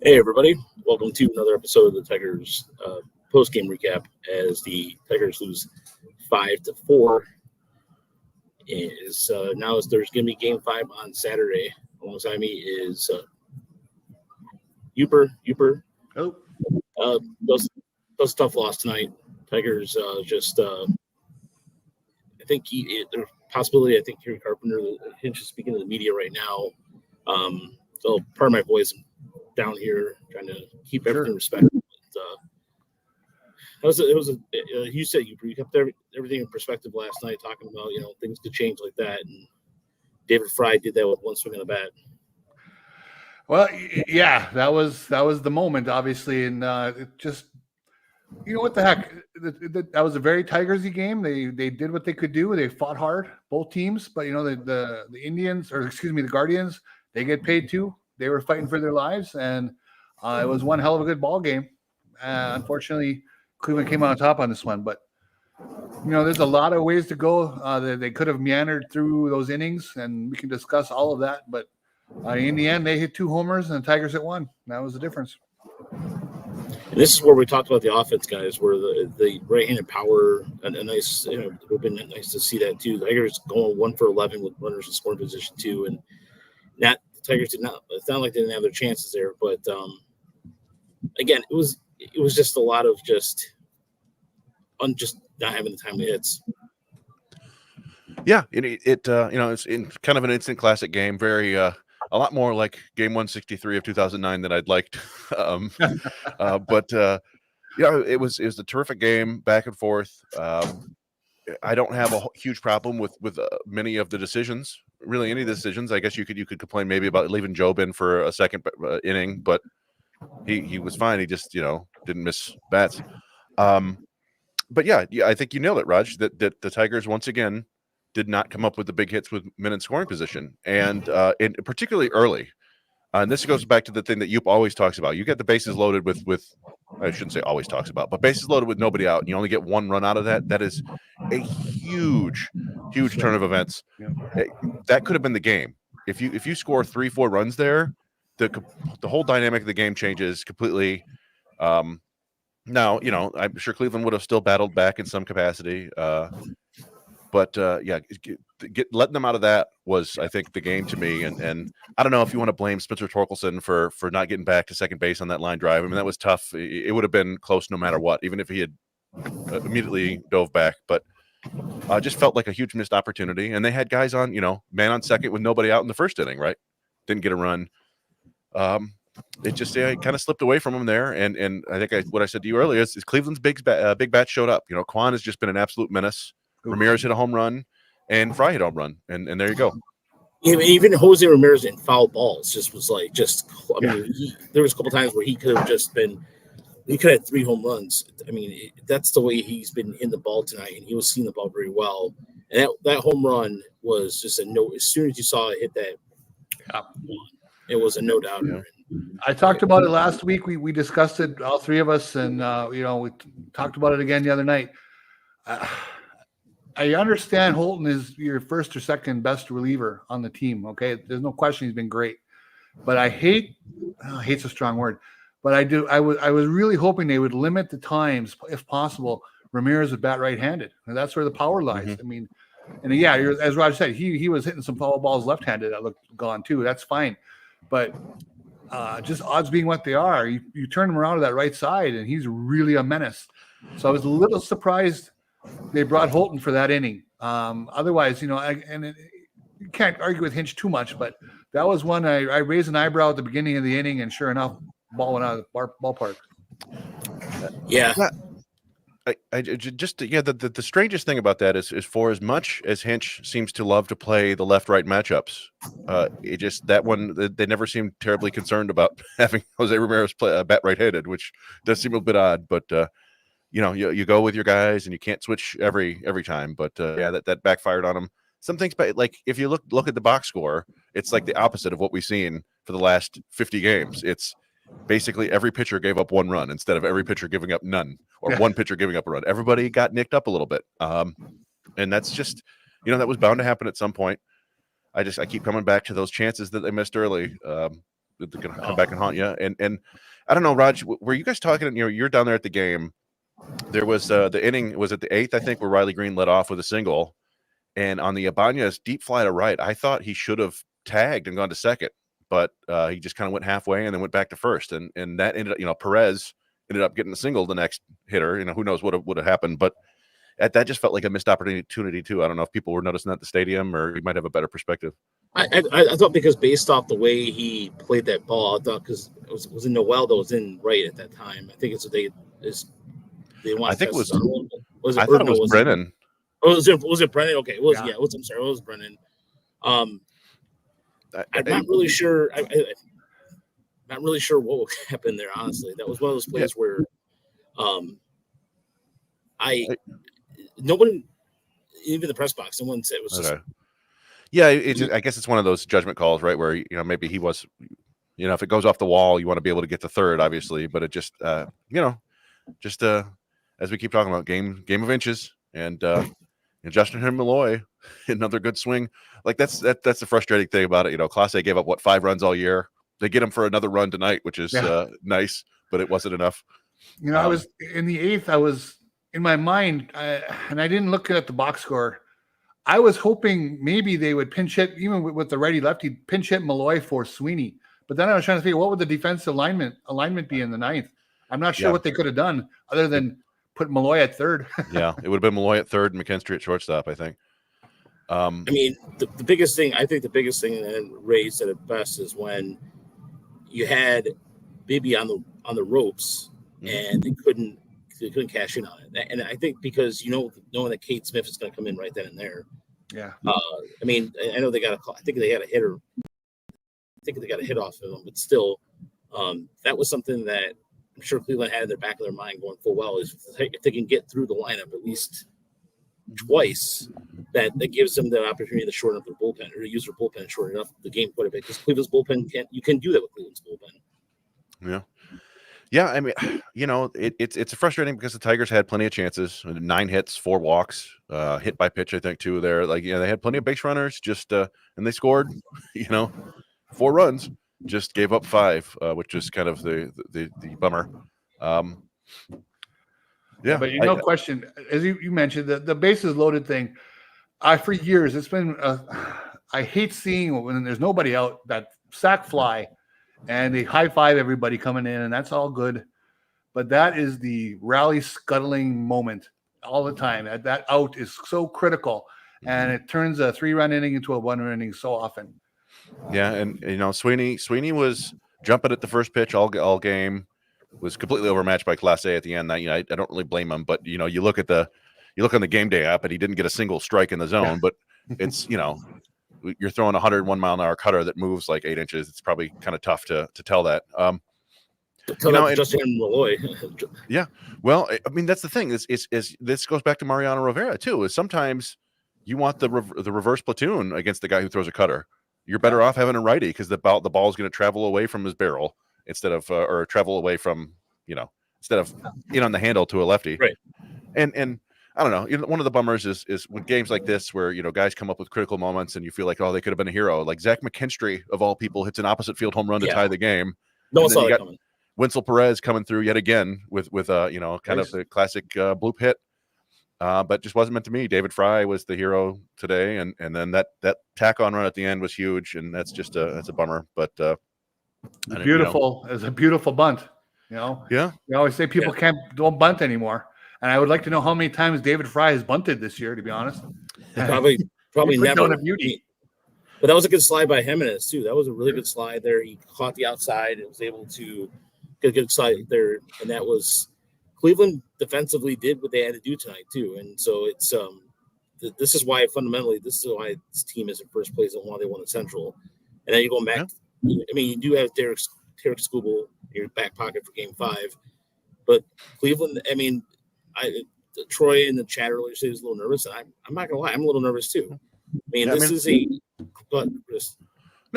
Hey everybody, welcome to another episode of the Tigers post-game recap as the Tigers lose 5-4. Now there's going to be Game 5 on Saturday. Alongside me is Uper. Oh, Those tough loss tonight. Tigers I think there's possibility. I think Kerry Carpenter, Hinch is speaking to the media right now. So part of my voice down here, trying to keep everything respectful. You said you kept everything in perspective last night, talking about things could change like that, and David Fry did that with one swing of the bat. well, yeah, that was the moment, obviously, and it just what the heck, that was a very Tigersy game. They did what they could do. They fought hard, both teams, but the Indians, or excuse me, the Guardians, they get paid too. They were fighting for their lives, and it was one hell of a good ball game. Unfortunately, Cleveland came out on top on this one, but there's a lot of ways to go. They could have meandered through those innings, and we can discuss all of that. But in the end, they hit 2 homers, and the Tigers hit 1. That was the difference. And this is where we talked about the offense, guys, where the right-handed power, a nice, it would have been nice to see that too. The Tigers going 1 for 11 with runners in scoring position too, and the Tigers did not. It's not like they didn't have their chances there, but again, it was just a lot of just not having the timely hits. Yeah, it's in kind of an instant classic game. Very a lot more like Game 163 of 2009 than I'd liked. But it was a terrific game, back and forth. I don't have a huge problem with many of the decisions. Really, any of the decisions. I guess you could complain maybe about leaving Job in for a second inning, but he was fine. He just didn't miss bats. But yeah, I think you nailed it, Raj. That the Tigers once again did not come up with the big hits with men in scoring position, and particularly early. And this goes back to the thing that Yoop always talks about. You get the bases loaded with I shouldn't say always talks about, but bases loaded with nobody out, and you only get 1 run out of that. That is a huge turn of events. Yeah. That could have been the game. If you score 3-4 runs there, the whole dynamic of the game changes completely. Now, I'm sure Cleveland would have still battled back in some capacity. But letting them out of that was, I think, the game to me. And I don't know if you want to blame Spencer Torkelson for not getting back to second base on that line drive. I mean, that was tough. It would have been close no matter what, even if he had immediately dove back. But just felt like a huge missed opportunity. And they had guys on, man on second with nobody out in the first inning, right? Didn't get a run. It just kind of slipped away from him there. And I think what I said to you earlier is Cleveland's big bat showed up. Kwan has just been an absolute menace. Ramirez hit a home run, and Fry hit a home run, and there you go. Even Jose Ramirez in foul balls there was a couple times where he could have had 3 home runs. I mean, that's the way he's been in the ball tonight, and he was seeing the ball very well. And that home run was just a no. As soon as you saw it hit that, it was a no doubt. Yeah. I talked about it last week. We discussed it, all 3 of us, and we talked about it again the other night. I understand Holton is your first or second best reliever on the team. Okay, there's no question he's been great, but hate's a strong word, but I was really hoping they would limit the times, if possible. Ramirez would bat right-handed, and that's where the power lies. Mm-hmm. I mean, and as Raj said, he was hitting some foul balls left-handed that looked gone too. That's fine, but just odds being what they are, you turn him around to that right side, and he's really a menace. So I was a little surprised they brought Holton for that inning. Otherwise, you can't argue with Hinch too much, but that was one I raised an eyebrow at the beginning of the inning, and sure enough, ball went out of the ballpark. Yeah. The strangest thing about that is for as much as Hinch seems to love to play the left-right matchups, that one they never seem terribly concerned about having Jose Ramirez play bat right-handed, which does seem a bit odd, but you go with your guys and you can't switch every time. But that backfired on him. Some things, like if you look at the box score, it's like the opposite of what we've seen for the last 50 games. It's basically every pitcher gave up 1 run instead of every pitcher giving up none, or one pitcher giving up a run. Everybody got nicked up a little bit. And that's just, that was bound to happen at some point. I keep coming back to those chances that they missed early. going to come back and haunt you. And I don't know, Raj, were you guys talking? You're down there at the game. There was the inning, was it the 8th, I think, where Riley Green led off with a single, and on the Ibanez deep fly to right, I thought he should have tagged and gone to second, but he just kind of went halfway and then went back to first, and that ended up, Perez ended up getting the single, the next hitter. Who knows what would have happened, but that just felt like a missed opportunity too. I don't know if people were noticing that at the stadium, or you might have a better perspective. I thought, because based off the way he played that ball, I thought, because it was in Noel that was in right at that time. I think it's they want. I think it was. Was it? I thought it was Brennan. Oh, was it Brennan? Okay, it was. Yeah. Yeah, I'm sorry, it was Brennan. I'm not really sure. I'm not really sure what happened there. Honestly, that was one of those plays where, no one, even the press box, someone said it was just. Okay. Yeah, I guess it's one of those judgment calls, right? Where maybe he was, if it goes off the wall, you want to be able to get to third, obviously, but it just, as we keep talking about, game of inches, and Justin Malloy, another good swing. Like that's the frustrating thing about it. Class A gave up 5 runs all year. They get him for another run tonight, which is nice, but it wasn't enough. I was in the 8th. I was in my mind, and I didn't look at the box score. I was hoping maybe they would pinch hit, even with the righty lefty, pinch hit Malloy for Sweeney. But then I was trying to figure, what would the defensive alignment be in the 9th? I'm not sure what they could have done other than put Malloy at third. Yeah, it would have been Malloy at third and McKinstry at shortstop, I think. I mean, the biggest thing, and Ray said it best, is when you had Bibby on the ropes and they couldn't cash in on it. And I think because knowing that Kate Smith is going to come in right then and there. Yeah. I mean, I know they got a call. I think they had a hitter. I think they got a hit off of them, but still, that was something that I'm sure Cleveland had in their back of their mind going full well, is if they can get through the lineup at least twice, that gives them the opportunity to shorten up their bullpen, or to use their bullpen and shorten up the game quite a bit, because Cleveland's bullpen can do that with Cleveland's bullpen. Yeah. Yeah, I mean, it's frustrating because the Tigers had plenty of chances, 9 hits, 4 walks, hit by pitch, I think, too. There, they had plenty of base runners, just and they scored, 4 runs, just gave up 5, which is kind of the bummer. Yeah, but no question, as you mentioned, the bases loaded thing. For years, it's been. I hate seeing when there's nobody out, that sack fly. And they high five everybody coming in, and that's all good. But that is the rally scuttling moment all the time. That out is so critical, and it turns a 3-run inning into a 1-run inning so often. Yeah, and Sweeney was jumping at the first pitch all game, was completely overmatched by Class A at the end. I don't really blame him, but you look on the game day app, and he didn't get a single strike in the zone, but it's you're throwing a 101-mile-an-hour cutter that moves like 8 inches. It's probably kind of tough to tell that. Justin Malloy. Yeah. Well, I mean, that's the thing. Is this goes back to Mariano Rivera too. Is sometimes you want the reverse platoon against the guy who throws a cutter. You're better off having a righty, because the ball is going to travel away from his barrel instead of or travel away from instead of in on the handle to a lefty. Right. And I don't know. One of the bummers is when games like this, where guys come up with critical moments and you feel like, they could have been a hero. Like Zach McKinstry of all people hits an opposite field home run to tie the game. No one saw that coming. Winsel Perez coming through yet again with kind of the classic bloop hit, but just wasn't meant to be. David Fry was the hero today, and then that tack on run at the end was huge, and that's a bummer. But beautiful. It's a beautiful bunt. Yeah. We always say people don't bunt anymore. And I would like to know how many times David Fry has bunted this year, to be honest. Probably never. A beauty. But that was a good slide by Jimenez, too. That was a really good slide there. He caught the outside and was able to get a good slide there. And that was Cleveland defensively did what they had to do tonight, too. And so it's this is why this team is in first place and why they won the Central. And then you go back. Yeah. I mean, you do have Derek Skubal in your back pocket for Game 5. But Cleveland, I mean, Troy in the chat earlier said he was a little nervous, and I'm not gonna lie, I'm a little nervous too. I mean, No,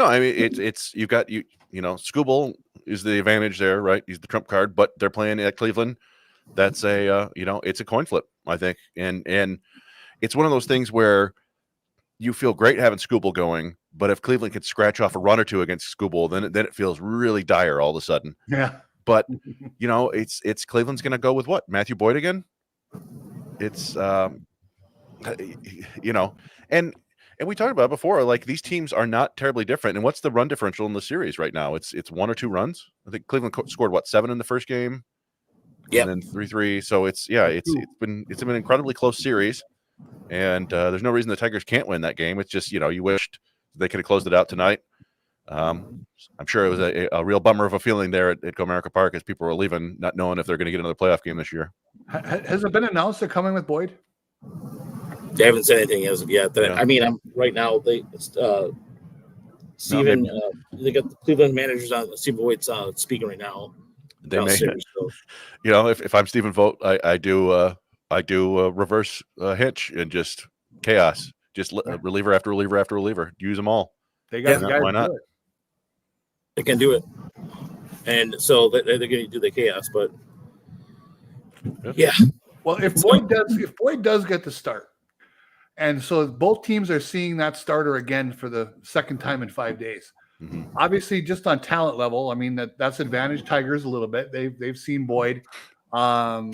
I mean it's you got Skubal is the advantage there, right? He's the trump card, but they're playing at Cleveland. That's it's a coin flip, I think, and it's one of those things where you feel great having Skubal going, but if Cleveland could scratch off a run or two against Skubal, then it feels really dire all of a sudden. Yeah. But it's Cleveland's going to go with what? Matthew Boyd again? It's and we talked about it before. Like, these teams are not terribly different. And what's the run differential in the series right now? It's 1 or 2 runs. I think Cleveland scored 7 in the first game, and then 3-3. So it's been an incredibly close series, and there's no reason the Tigers can't win that game. It's just you wished they could have closed it out tonight. I'm sure it was a real bummer of a feeling there at Comerica Park as people were leaving, not knowing if they're going to get another playoff game this year. Has it been announced they're coming with Boyd? They haven't said anything as of yet. I mean, I'm right now. Stephen, they got the Cleveland managers on. Stephen Voigt's speaking right now. They may, if I'm Stephen Vogt, I do reverse hitch and just chaos, just reliever after reliever after reliever, use them all. They got guys. Why not? They can do it, and so they're going to do the chaos. But yeah, well, if Boyd does get the start, and so both teams are seeing that starter again for the second time in 5 days. Mm-hmm. Obviously, just on talent level, I mean that's advantage Tigers a little bit. They've seen Boyd. I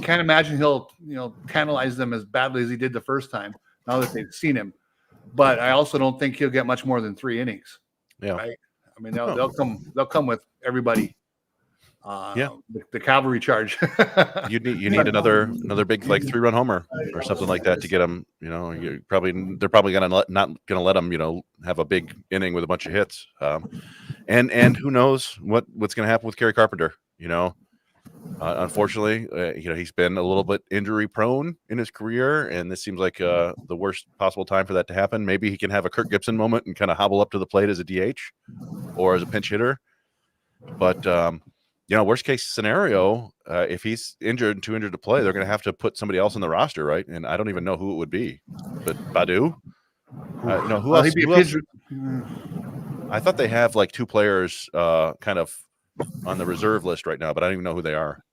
can't imagine he'll tantalize them as badly as he did the first time. Now that they've seen him, but I also don't think he'll get much more than 3 innings. Yeah, right. I mean they'll come with everybody. The cavalry charge. you need another big 3-run homer or something like that to get them. They're probably not going to let them have a big inning with a bunch of hits. And who knows what's going to happen with Kerry Carpenter? Unfortunately, he's been a little bit injury prone in his career, and this seems like the worst possible time for that to happen. Maybe he can have a Kirk Gibson moment and kind of hobble up to the plate as a DH or as a pinch hitter. But worst case scenario, if he's injured and too injured to play, they're going to have to put somebody else on the roster, right? And I don't even know who it would be. But Badu, who else? I thought they have 2 players kind of on the reserve list right now, but I don't even know who they are.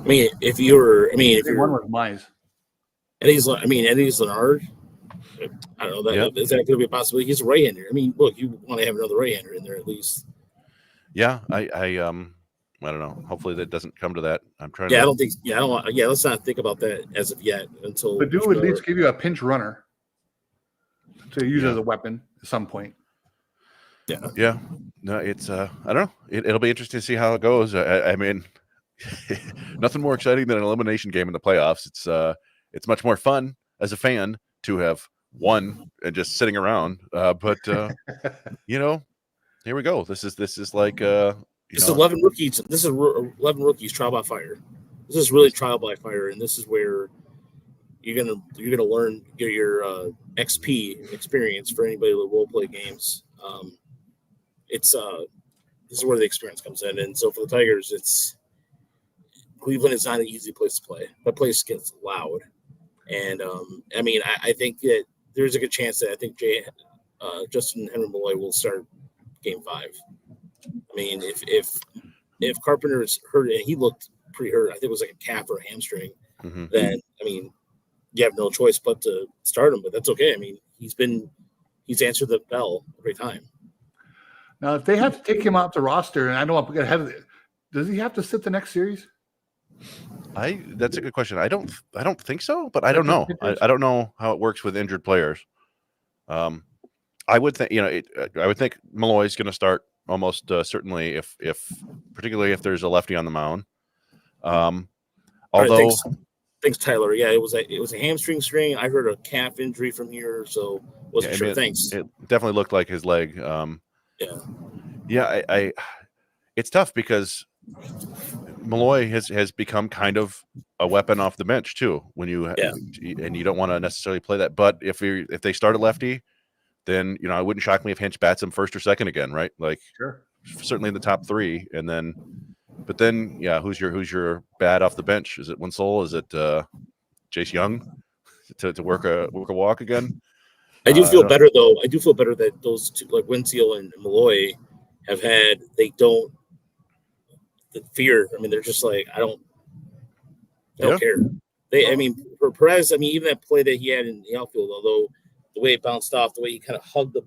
If you're one with Mize, Eddie's Leonard, I don't know. Is that going to be a possibility? He's a right-hander. Look, you want to have another right-hander in there at least. Yeah, I don't know. Hopefully that doesn't come to that. I'm trying. Yeah, I don't think. Yeah, I don't want. Yeah, let's not think about that as of yet until. But do at least give you a pinch runner to use as a weapon at some point. Yeah. Yeah. No, it's I don't know. It'll be interesting to see how it goes. I mean, nothing more exciting than an elimination game in the playoffs. It's much more fun as a fan to have won and just sitting around. But here we go. This is like This is 11 rookies. This is 11 rookies trial by fire. This is really trial by fire, and this is where you're gonna learn your XP experience for anybody that will play games. This is where the experience comes in, and so for the Tigers, Cleveland is not an easy place to play. That place gets loud, and I think that there's a good chance that Justin Henry Malloy will start Game 5. If Carpenter is hurt and he looked pretty hurt, I think it was like a calf or a hamstring, then you have no choice but to start him. But that's okay. He's answered the bell every time. Now, if they have to take him off the roster, and I don't want to get ahead of it, does he have to sit the next series? That's a good question. I don't think so, but I don't know. I don't know how it works with injured players. I would think I would think Malloy's going to start almost certainly if particularly if there's a lefty on the mound. Although thanks Tyler. Yeah, it was a hamstring strain. I heard a calf injury from here, so wasn't sure. Thanks. It definitely looked like his leg. I it's tough because Malloy has become kind of a weapon off the bench too. When and you don't want to necessarily play that, but if they start a lefty, then it wouldn't shock me if Hinch bats him first or second again, right? Sure, certainly in the top 3, and then, but then who's your bat off the bench? Is it Winslow? Is it Jace Young to work a walk again? I do feel better though. I do feel better that those two, like Winseal and Malloy, they don't fear. They're just like, I don't care. For Perez, even that play that he had in the outfield, although the way it bounced off, the way he kind of hugged the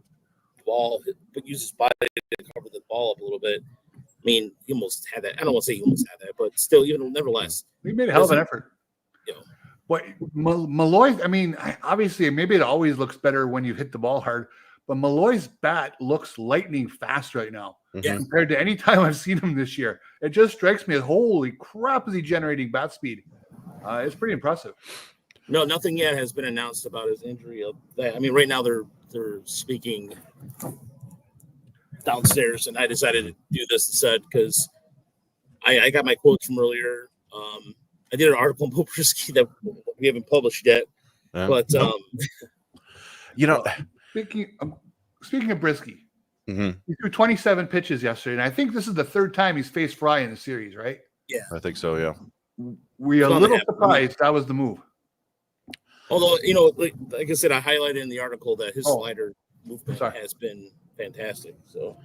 ball, but used his body to cover the ball up a little bit. I mean, he almost had that. I don't want to say he almost had that, but still, even nevertheless, he made a hell of an effort. You know, But Malloy, I mean, obviously, maybe it always looks better when you hit the ball hard, but Malloy's bat looks lightning fast right now compared to any time I've seen him this year. It just strikes me as, holy crap, is he generating bat speed? It's pretty impressive. No, nothing yet has been announced about his injury. I mean, right now they're speaking downstairs, and I decided to do this instead because I got my quotes from earlier. I did an article on Bobrisky that we haven't published yet, but you know, speaking of Brisky, he threw 27 pitches yesterday, and I think this is the third time he's faced Fry in the series, right? Yeah, I think so. Yeah, we're a little surprised that was the move. Although, like I said, I highlighted in the article that his slider movement has been fantastic. So,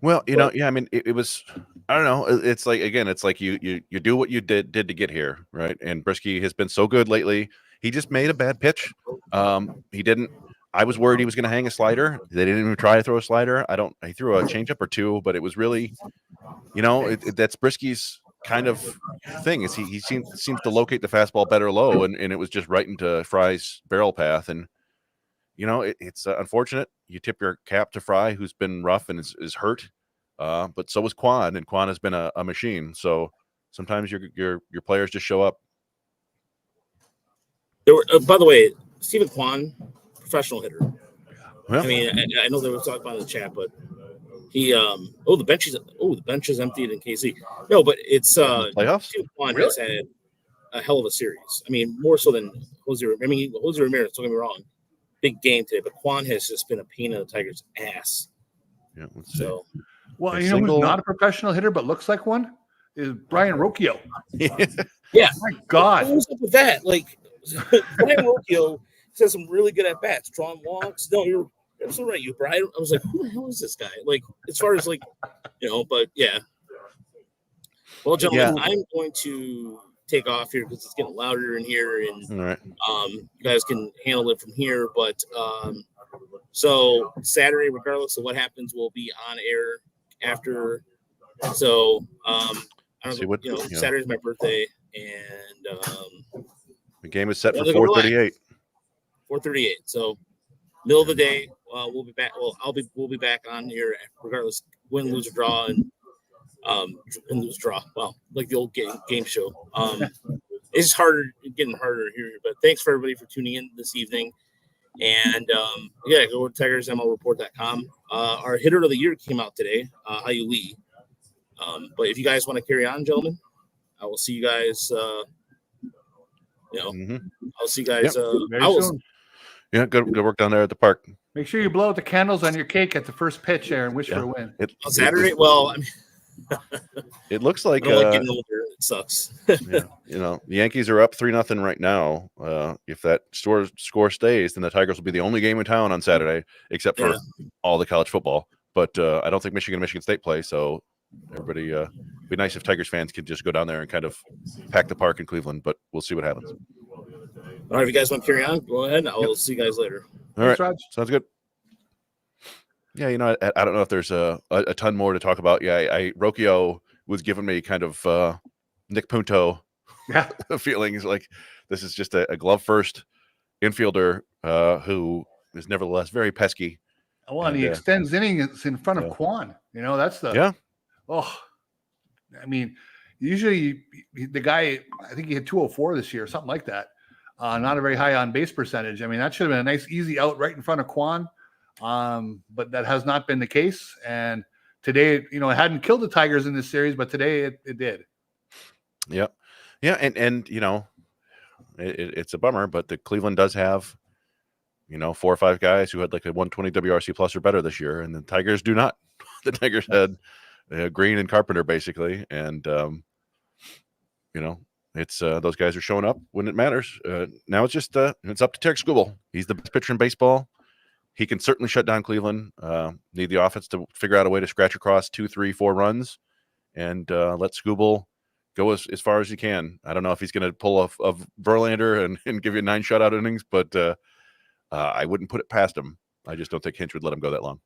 well, I mean, it was, I don't know. It's like, again, it's like you do what you did to get here, right? And Brisky has been so good lately. He just made a bad pitch. He didn't. I was worried he was going to hang a slider. They didn't even try to throw a slider. He threw a changeup or two, but it was really, that's Brisky's kind of thing. Is he seems to locate the fastball better low, and it was just right into Fry's barrel path. And it's unfortunate. You tip your cap to Fry, who's been rough and is hurt, but so was Quan, and Quan has been a machine. So sometimes your players just show up. There were, by the way, Stephen Quan, professional hitter. Well, I mean, I know they were talking about in the chat, but he the bench is emptied in KC. No, but it's playoffs. Stephen Quan has had a hell of a series. I mean, more so than Jose. I mean, Jose Ramirez. Don't get me wrong, big game today, but Quan has just been a pain in the Tigers' ass. Yeah, let's see. So, well, who's not a professional hitter but looks like one is Brian Rocchio. Yeah, my God, what's up with that? Like, Brian Rocchio says some really good at bats, drawing walks. No, you're absolutely right, you Brian. I was like, who the hell is this guy? Like, as far as but yeah. Well, gentlemen, I'm going to take off here because it's getting louder in here, and all right. You guys can handle it from here. But so Saturday, regardless of what happens, we'll be on air after. So I don't know. Saturday's my birthday, and the game is set for 4:38. 4:38. So middle of the day, we'll be back. Well, we'll be back on here regardless, win, lose, or draw, and lose, draw. Well, like the old game show. It's getting harder here. But thanks for everybody for tuning in this evening. And go to TigersMLReport.com. Our hitter of the year came out today, Hayu Lee. But if you guys want to carry on, gentlemen, I will see you guys. I'll see you guys. soon. Yeah, good work down there at the park. Make sure you blow out the candles on your cake at the first pitch there and wish for a win. On Saturday? Well, I mean, it looks like getting older. It sucks. The Yankees are up 3-0 right now. If that score stays, then the Tigers will be the only game in town on Saturday, except for all the college football. But I don't think Michigan and Michigan State play, so everybody, it'd be nice if Tigers fans could just go down there and kind of pack the park in Cleveland, but we'll see what happens. All right, if you guys want to carry on, go ahead. I'll see you guys later. All right, sounds good. Yeah, I don't know if there's a ton more to talk about. Yeah, Rocchio was giving me kind of Nick Punto feelings like this is just a glove first infielder who is nevertheless very pesky. Well, and he extends innings in front of Quan. That's the I mean, usually the guy, I think he had 204 this year, something like that. Not a very high on base percentage. I mean, that should have been a nice, easy out right in front of Quan. But that has not been the case. And today, it hadn't killed the Tigers in this series, but today it did. Yeah. Yeah. And it's a bummer, but the Cleveland does have, 4 or 5 guys who had like a 120 WRC plus or better this year. And the Tigers do not. The Tigers had Green and Carpenter basically. And, it's those guys are showing up when it matters. Now it's just it's up to Tarek Skubal. He's the best pitcher in baseball. He can certainly shut down Cleveland. Need the offense to figure out a way to scratch across 2, 3, 4 runs, and let Skubal go as far as he can. I don't know if he's going to pull off of Verlander and give you 9 shutout innings, but I wouldn't put it past him. I just don't think Hinch would let him go that long.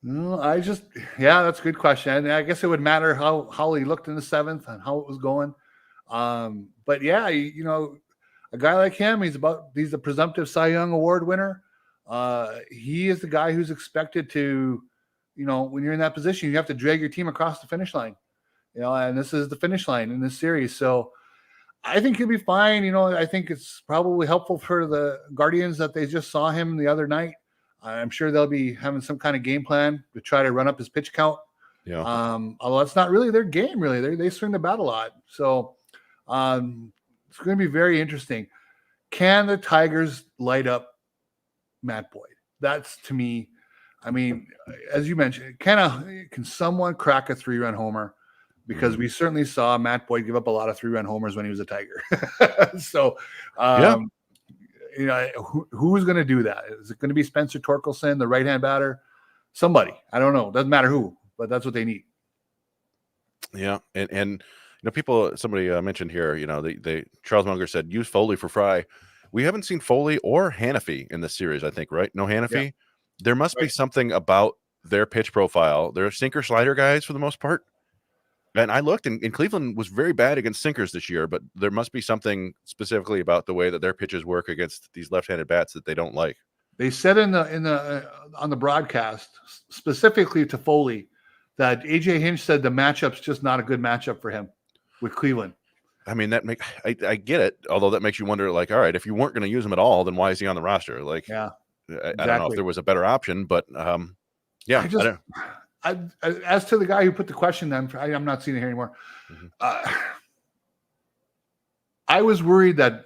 No, that's a good question. And I guess it would matter how he looked in the 7th and how it was going. But yeah, a guy like him, he's a presumptive Cy Young Award winner. He is the guy who's expected to, when you're in that position, you have to drag your team across the finish line, and this is the finish line in this series. So I think he'll be fine. I think it's probably helpful for the Guardians that they just saw him the other night. I'm sure they'll be having some kind of game plan to try to run up his pitch count. Yeah. Although it's not really their game, really. They swing the bat a lot. So it's going to be very interesting. Can the Tigers light up Matt Boyd? That's, to me, I mean, as you mentioned, can someone crack a 3-run homer? Because we certainly saw Matt Boyd give up a lot of 3-run homers when he was a Tiger. So, who's going to do that? Is it going to be Spencer Torkelson, the right-hand batter? Somebody. I don't know. Doesn't matter who, but that's what they need. Yeah, and somebody mentioned here, Charles Munger said use Foley for Fry. We haven't seen Foley or Hannafy in this series, I think, right? No Hannafy. Yeah. There must be something about their pitch profile. They're sinker slider guys for the most part. And I looked, and Cleveland was very bad against sinkers this year, but there must be something specifically about the way that their pitches work against these left-handed bats that they don't like. They said on the broadcast, specifically to Foley, that AJ Hinch said the matchup's just not a good matchup for him with Cleveland. I mean, I get it. Although that makes you wonder, like, all right, if you weren't going to use him at all, then why is he on the roster? Like, yeah, exactly. I don't know if there was a better option, but yeah. As to the guy who put the question, then I'm not seeing it here anymore. Mm-hmm. I was worried that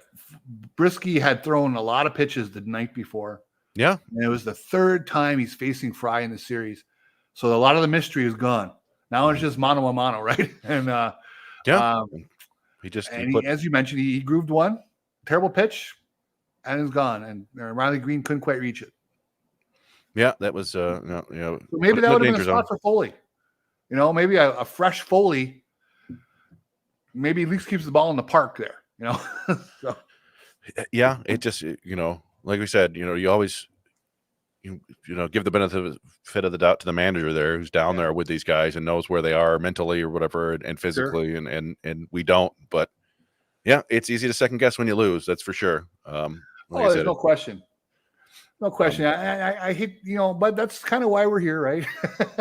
Brisky had thrown a lot of pitches the night before. Yeah, and it was the 3rd time he's facing Fry in the series, so a lot of the mystery is gone. Now it's just mano a mano, right? And as you mentioned, he grooved one terrible pitch, and it's gone. And Riley Green couldn't quite reach it. Yeah, that was So maybe that would have been a spot for Foley. Maybe a fresh Foley. Maybe at least keeps the ball in the park there. So. Yeah, it just like we said, you always give the benefit of the doubt to the manager there, who's down there with these guys and knows where they are mentally or whatever, and physically, sure. and we don't. But yeah, it's easy to second guess when you lose. That's for sure. There's no question. No question. I hate, but that's kind of why we're here, right?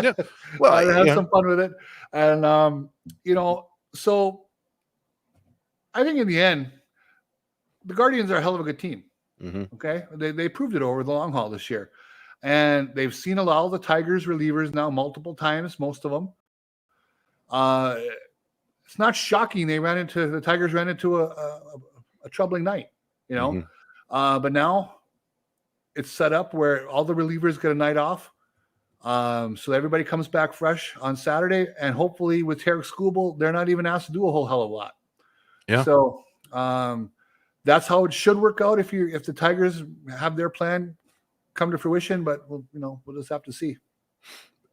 Yeah. Well, I have some fun with it. And, so I think in the end, the Guardians are a hell of a good team. Mm-hmm. Okay. They proved it over the long haul this year. And they've seen a lot of the Tigers relievers now multiple times, most of them. It's not shocking the Tigers ran into a troubling night, Mm-hmm. But now it's set up where all the relievers get a night off. So everybody comes back fresh on Saturday, and hopefully with Tarek Skubal, they're not even asked to do a whole hell of a lot. Yeah. So that's how it should work out if the Tigers have their plan come to fruition. But we'll just have to see.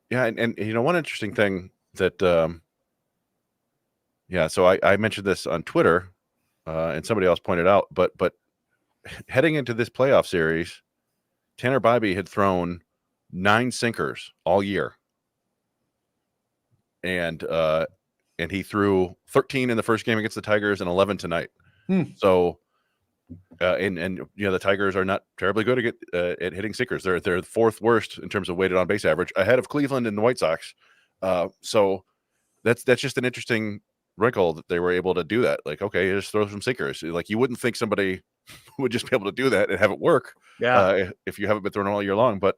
Yeah, and one interesting thing that so I mentioned this on Twitter, and somebody else pointed out, but heading into this playoff series, Tanner Bybee had thrown 9 sinkers all year, and he threw 13 in the first game against the Tigers and 11 tonight. So, and the Tigers are not terribly good at hitting sinkers. They're the 4th worst in terms of weighted on base average, ahead of Cleveland and the White Sox. So that's just an interesting wrinkle that they were able to do that. Like, okay, just throw some sinkers. Like, you wouldn't think somebody would just be able to do that and have it work. Yeah. If you haven't been throwing all year long, but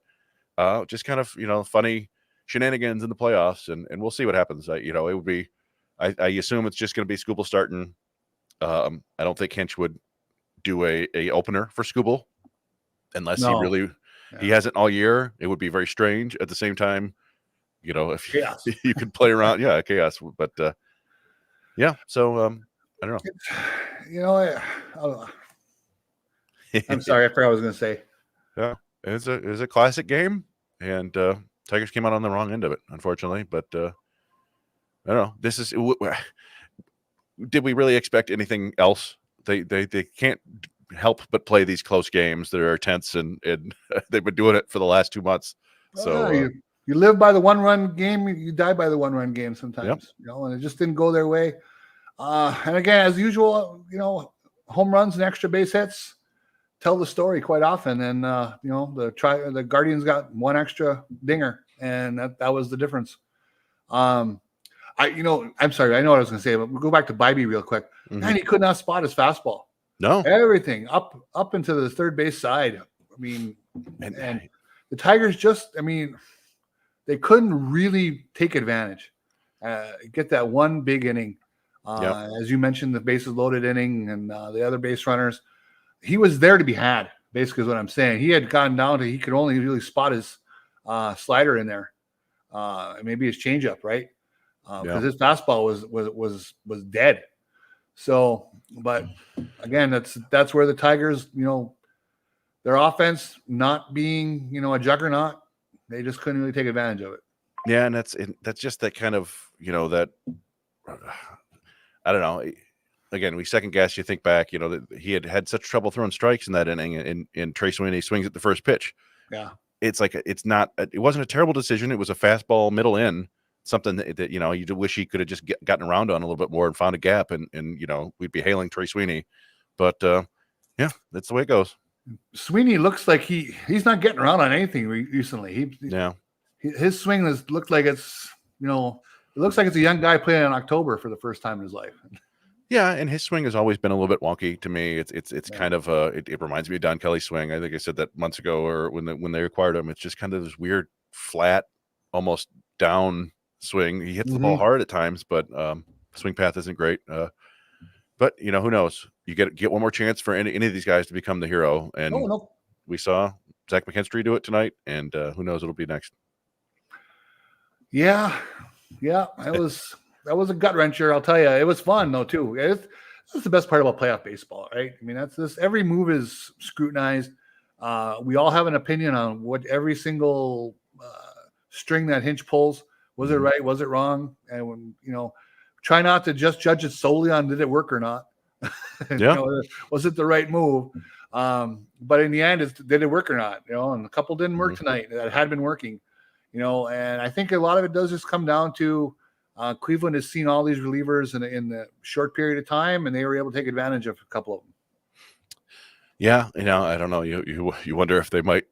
just kind of funny shenanigans in the playoffs, and we'll see what happens. It would be. I assume it's just going to be Skubal starting. I don't think Hinch would do a opener for Skubal unless he hasn't all year. It would be very strange. At the same time, if you could play around, chaos. But so I don't know. I'm sorry, I forgot what I was going to say. Yeah, it's a classic game, and Tigers came out on the wrong end of it, unfortunately. But I don't know. Did we really expect anything else? They can't help but play these close games that are tense, and they've been doing it for the last 2 months. So you live by the one-run game, you die by the one-run game sometimes. Yep. And it just didn't go their way. And again, as usual, home runs and extra base hits tell the story quite often. And the Guardians got one extra dinger, and that was the difference. I'm sorry, I know what I was going to say, but we'll go back to Bybee real quick. Mm-hmm. Man, he could not spot his fastball. No, everything up into the third base side. I mean, and the Tigers they couldn't really take advantage. Get that one big inning. As you mentioned, the bases loaded inning and the other base runners. He was there to be had, basically is what I'm saying. He had gone down to he could only really spot his slider in there. Maybe his changeup, right? Because his fastball was dead. So, but again, that's where the Tigers, their offense not being, a juggernaut, they just couldn't really take advantage of it. Yeah, and that's just that kind of, that I don't know. Again, we second guess. You think back, that he had such trouble throwing strikes in that inning, and Trey Sweeney swings at the first pitch. Yeah, it's like it wasn't a terrible decision. It was a fastball middle in, something that you wish he could have just gotten around on a little bit more and found a gap, and we'd be hailing Trey Sweeney. But that's the way it goes. Sweeney looks like he's not getting around on anything recently. His swing looked like it's it looks like it's a young guy playing in October for the first time in his life. Yeah, and his swing has always been a little bit wonky to me. It's kind of it reminds me of Don Kelly's swing. I think I said that months ago, or when they acquired him. It's just kind of this weird, flat, almost down swing. He hits the ball hard at times, but swing path isn't great. But who knows? You get one more chance for any of these guys to become the hero, and we saw Zach McKinstry do it tonight, and who knows what'll be next. Yeah, that was a gut wrencher. I'll tell you, it was fun though too. That's the best part about playoff baseball, right? I mean, that's this. Every move is scrutinized. We all have an opinion on what every single string that Hinch pulls. Was it right? Was it wrong? And when try not to just judge it solely on did it work or not. Was it the right move? But in the end, did it work or not? And a couple didn't work tonight that had been working. And I think a lot of it does just come down to Cleveland has seen all these relievers in the short period of time, and they were able to take advantage of a couple of them. Yeah, I don't know. You wonder if they might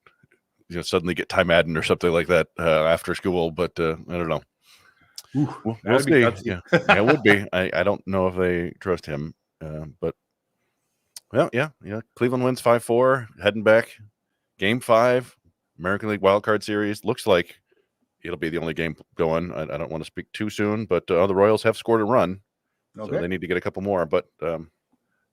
suddenly get Ty Madden or something like that after school, but I don't know. We'll see. Yeah, it would be. I don't know if they trust him, but Cleveland wins 5-4, heading back. Game 5, American League Wild Card Series. Looks like it'll be the only game going. I don't want to speak too soon, but the Royals have scored a run, so they need to get a couple more. But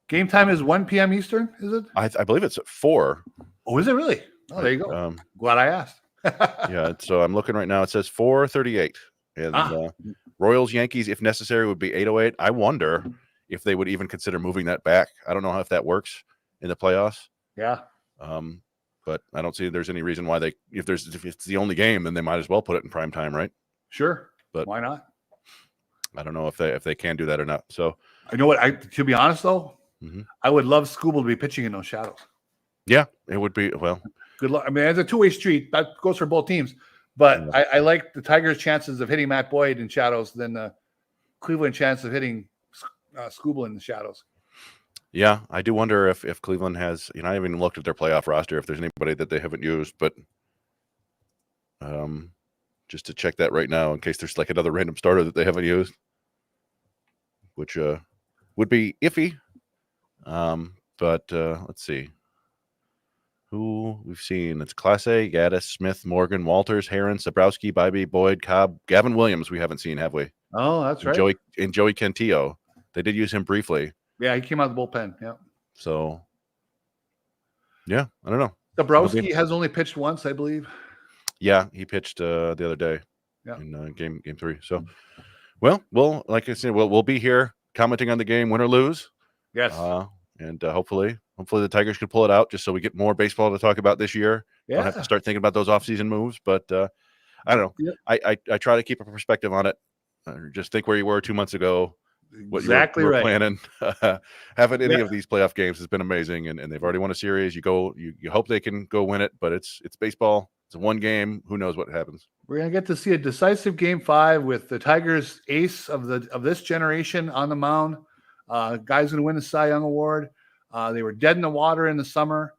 game time is 1 p.m. Eastern, is it? I believe it's at 4. Oh, is it really? Oh, there you go. Glad I asked. Yeah, so I'm looking right now. It says 4:38, and Royals Yankees, if necessary, would be 8:08. I wonder if they would even consider moving that back. I don't know if that works in the playoffs. Yeah. But I don't see there's any reason why if it's the only game, then they might as well put it in prime time, right? Sure. But why not? I don't know if they can do that or not. So I know what to be honest though, I would love Skubal to be pitching in those shadows. Yeah, it would be good luck. I mean, it's a two-way street. That goes for both teams. But I like the Tigers' chances of hitting Matt Boyd in shadows than the Cleveland chance of hitting Skubal in the shadows. Yeah, I do wonder if Cleveland has, I haven't even looked at their playoff roster, if there's anybody that they haven't used, but just to check that right now in case there's like another random starter that they haven't used, which would be iffy. But let's see who we've seen. It's Class A: Gaddis, Smith, Morgan, Walters, Heron, Sabrowski, Bybee, Boyd, Cobb, Gavin Williams. We haven't seen, have we? Oh, that's right. Joey Cantillo. They did use him briefly. Yeah, he came out of the bullpen. Yeah. So, yeah, I don't know. Dabrowski has only pitched once, I believe. Yeah, he pitched the other day in game 3. So, well, like I said, we'll be here commenting on the game, win or lose. Yes. And hopefully the Tigers could pull it out just so we get more baseball to talk about this year. Yeah. Don't have to start thinking about those offseason moves. But I don't know. Yep. I try to keep a perspective on it. Just think where you were 2 months ago. what Exactly you were right. planning. Having any Yeah. of these playoff games has been amazing, and they've already won a series. You hope they can go win it, but it's baseball. It's a one game. Who knows what happens? We're gonna get to see a decisive Game 5 with the Tigers' ace of this generation on the mound. Guy's gonna win the Cy Young Award. They were dead in the water in the summer.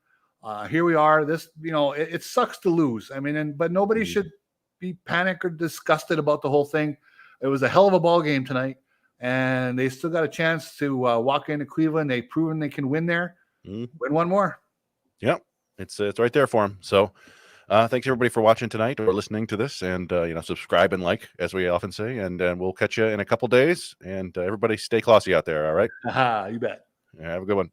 Here we are. This, it sucks to lose. I mean, but nobody should be panicked or disgusted about the whole thing. It was a hell of a ball game tonight, and they still got a chance to walk into Cleveland. They've proven they can win there. Win one more. Yep, it's right there for them. So. Thanks everybody for watching tonight or listening to this, and subscribe and like, as we often say, and we'll catch you in a couple days. And everybody stay classy out there. All right. You bet. Yeah, have a good one.